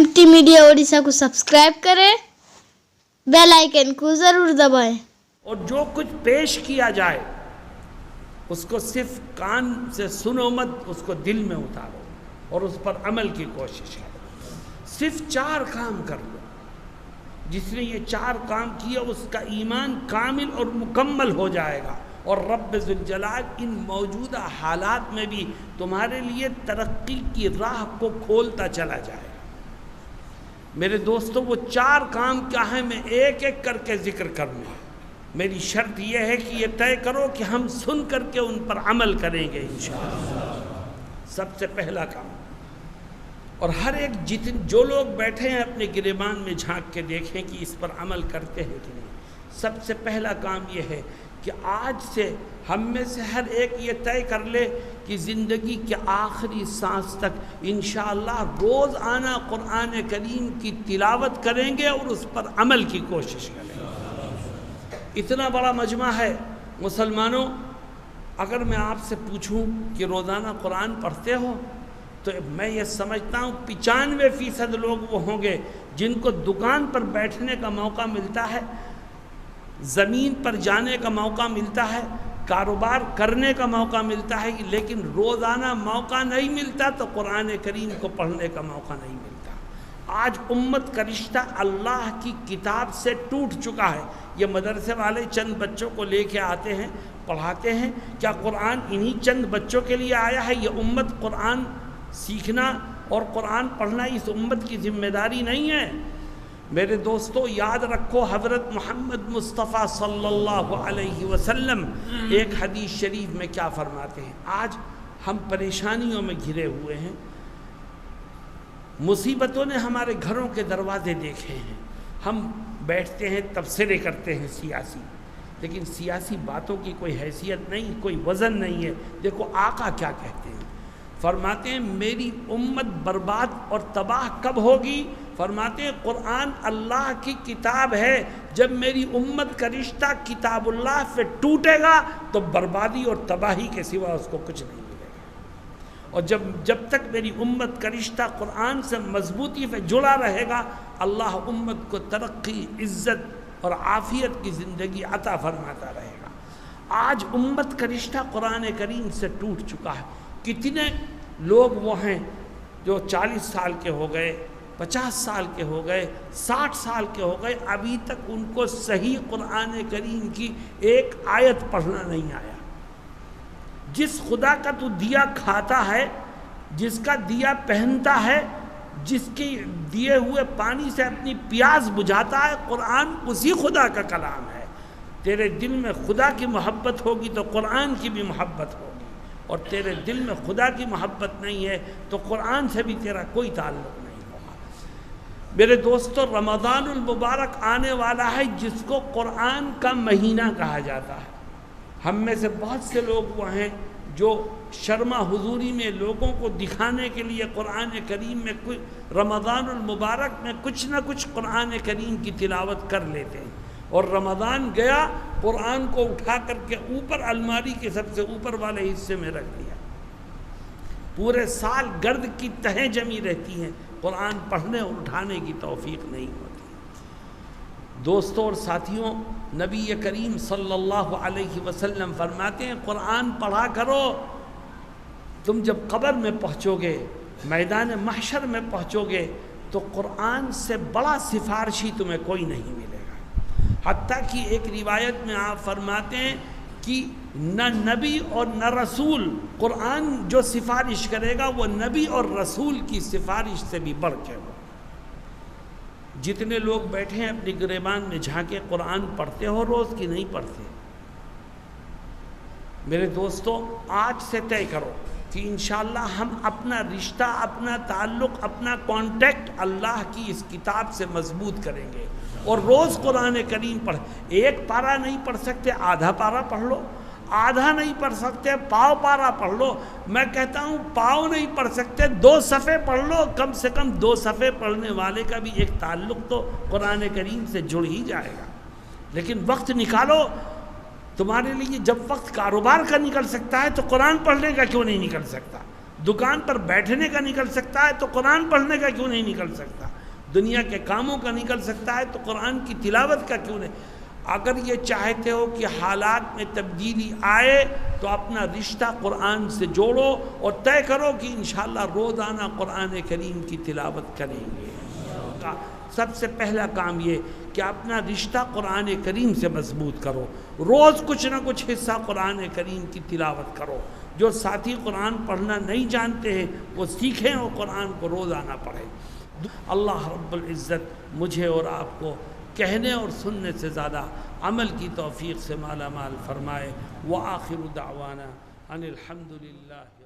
MT media Odisha को subscribe करें, bell icon को ज़रूर दबाएं। और जो कुछ पेश किया जाए उसको सिर्फ कान से सुनो मत, उसको दिल में उतारो और उस पर अमल की कोशिश करो। सिर्फ 4 काम कर लो, जिसने ये 4 काम किया उसका ईमान कामिल और मुकम्मल हो जाएगा और रब्ब ज़ुल जलाल इन मौजूदा हालात में भी तुम्हारे लिए तरक्की की राह को खोलता चला जाएगा। मेरे दोस्तों, वो 4 काम क्या है, मैं एक एक करके जिक्र करूँगा। मेरी शर्त यह है कि ये तय करो कि हम सुन करके उन पर अमल करेंगे इंशाअल्लाह। सबसे पहला काम, और हर एक जो लोग बैठे हैं अपने गिरेबान में झांक के देखें कि इस पर अमल करते हैं कि नहीं। सबसे पहला काम ये है कि आज से हम में से हर एक ये तय कर ले कि ज़िंदगी के आखिरी सांस तक इंशाअल्लाह रोज़ाना कुरान करीम की तिलावत करेंगे और उस पर अमल की कोशिश करेंगे। इतना बड़ा मजमा है मुसलमानों, अगर मैं आपसे पूछूं कि रोज़ाना कुरान पढ़ते हो तो मैं ये समझता हूँ 95% लोग वो होंगे जिनको दुकान पर बैठने का मौका मिलता है, ज़मीन पर जाने का मौका मिलता है, कारोबार करने का मौका मिलता है, लेकिन रोज़ाना मौका नहीं मिलता तो कुरान करीम को पढ़ने का मौका नहीं मिलता। आज उम्मत का रिश्ता अल्लाह की किताब से टूट चुका है। ये मदरसे वाले चंद बच्चों को लेके आते हैं, पढ़ाते हैं, क्या कुरान इन्हीं चंद बच्चों के लिए आया है? ये उम्मत कुरान सीखना और कुरान पढ़ना इस उम्मत की जिम्मेदारी नहीं है। मेरे दोस्तों, याद रखो हज़रत मोहम्मद मुस्तफ़ा सल्लल्लाहु अलैहि वसल्लम एक हदीस शरीफ में क्या फरमाते हैं। आज हम परेशानियों में घिरे हुए हैं, मुसीबतों ने हमारे घरों के दरवाजे देखे हैं। हम बैठते हैं, तबसरे करते हैं सियासी, लेकिन सियासी बातों की कोई हैसियत नहीं, कोई वज़न नहीं है। देखो आका क्या कहते हैं, फरमाते हैं मेरी उम्मत बर्बाद और तबाह कब होगी? फरमाते हैं कुरान अल्लाह की किताब है, जब मेरी उम्मत का रिश्ता किताबुल्लाह से टूटेगा तो बर्बादी और तबाही के सिवा उसको कुछ नहीं मिलेगा। और जब तक मेरी उम्मत का रिश्ता कुरान से मजबूती से जुड़ा रहेगा, अल्लाह उम्मत को तरक्की, इज़्ज़त और आफ़ियत की ज़िंदगी अता फरमाता रहेगा। आज उम्मत का रिश्ता कुरान करीम से टूट चुका है। कितने लोग वो हैं जो 40 साल के हो गए, 50 साल के हो गए, 60 साल के हो गए, अभी तक उनको सही कुरान करीम की एक आयत पढ़ना नहीं आया। जिस खुदा का तू दिया खाता है, जिसका दिया पहनता है, जिसके दिए हुए पानी से अपनी प्यास बुझाता है, कुरान उसी खुदा का कलाम है। तेरे दिल में खुदा की मोहब्बत होगी तो कुरान की भी मोहब्बत होगी, और तेरे दिल में खुदा की मोहब्बत नहीं है तो कुरान से भी तेरा कोई ताल्लुक़ नहीं होगा। मेरे दोस्तों, रमज़ानुल मुबारक आने वाला है, जिसको कुरान का महीना कहा जाता है। हम में से बहुत से लोग वो हैं जो शर्मा हुजूरी में लोगों को दिखाने के लिए कुरान करीम में कुछ रमज़ानुल मुबारक में कुछ ना कुछ कुरान करीम की तिलावत कर लेते हैं, और रमज़ान गया कुरान को उठा करके ऊपर अलमारी के सबसे ऊपर वाले हिस्से में रख दिया। पूरे साल गर्द की तहें जमी रहती हैं, कुरान पढ़ने और उठाने की तौफीक नहीं होती। दोस्तों और साथियों, नबी करीम सल्लल्लाहु अलैहि वसल्लम फरमाते हैं कुरान पढ़ा करो। तुम जब कब्र में पहुँचोगे, मैदान महशर में पहुँचोगे, तो कुरान से बड़ा सिफारशी तुम्हें कोई नहीं मिलेगा। हत्ता कि एक रिवायत में आप फरमाते हैं कि न नबी और न रसूल, कुरान जो सिफारिश करेगा वो नबी और रसूल की सिफारिश से भी बढ़ के हो। जितने लोग बैठे हैं अपनी गिरेबान में झांके, कुरान पढ़ते हो रोज़ की नहीं पढ़ते? मेरे दोस्तों, आज से तय करो कि इंशाअल्लाह हम अपना रिश्ता, अपना ताल्लुक़, अपना कांटेक्ट अल्लाह की इस किताब से मजबूत करेंगे और रोज़ कुरान करीम पढ़। एक पारा नहीं पढ़ सकते, आधा पारा पढ़ लो। आधा नहीं पढ़ सकते, पाव पारा पढ़ लो। मैं कहता हूँ पाव नहीं पढ़ सकते, 2 सफ़े पढ़ लो। कम से कम 2 सफ़े पढ़ने वाले का भी एक ताल्लुक़ तो कुरान करीम से जुड़ ही जाएगा। लेकिन वक्त निकालो तुम्हारे लिए। जब वक्त कारोबार का निकल सकता है तो कुरान पढ़ने का क्यों नहीं निकल सकता? दुकान पर बैठने का निकल सकता है तो कुरान पढ़ने का क्यों नहीं निकल सकता? دنیا کے کاموں کا نکل سکتا ہے تو قرآن کی تلاوت کا کیوں نہیں؟ اگر یہ چاہتے ہو کہ حالات میں تبدیلی آئے تو اپنا رشتہ قرآن سے جوڑو اور طے کرو کہ انشاءاللہ روزانہ قرآن کریم کی تلاوت کریں گے۔ سب سے پہلا کام یہ کہ اپنا رشتہ قرآن کریم سے مضبوط کرو، روز کچھ نہ کچھ حصہ قرآن کریم کی تلاوت کرو۔ جو ساتھی قرآن پڑھنا نہیں جانتے ہیں وہ سیکھیں اور قرآن کو روزانہ پڑھیں۔ اللہ رب العزت مجھے اور آپ کو کہنے اور سننے سے زیادہ عمل کی توفیق سے مالا مال فرمائے۔ وآخر دعوانا ان الحمد للہ۔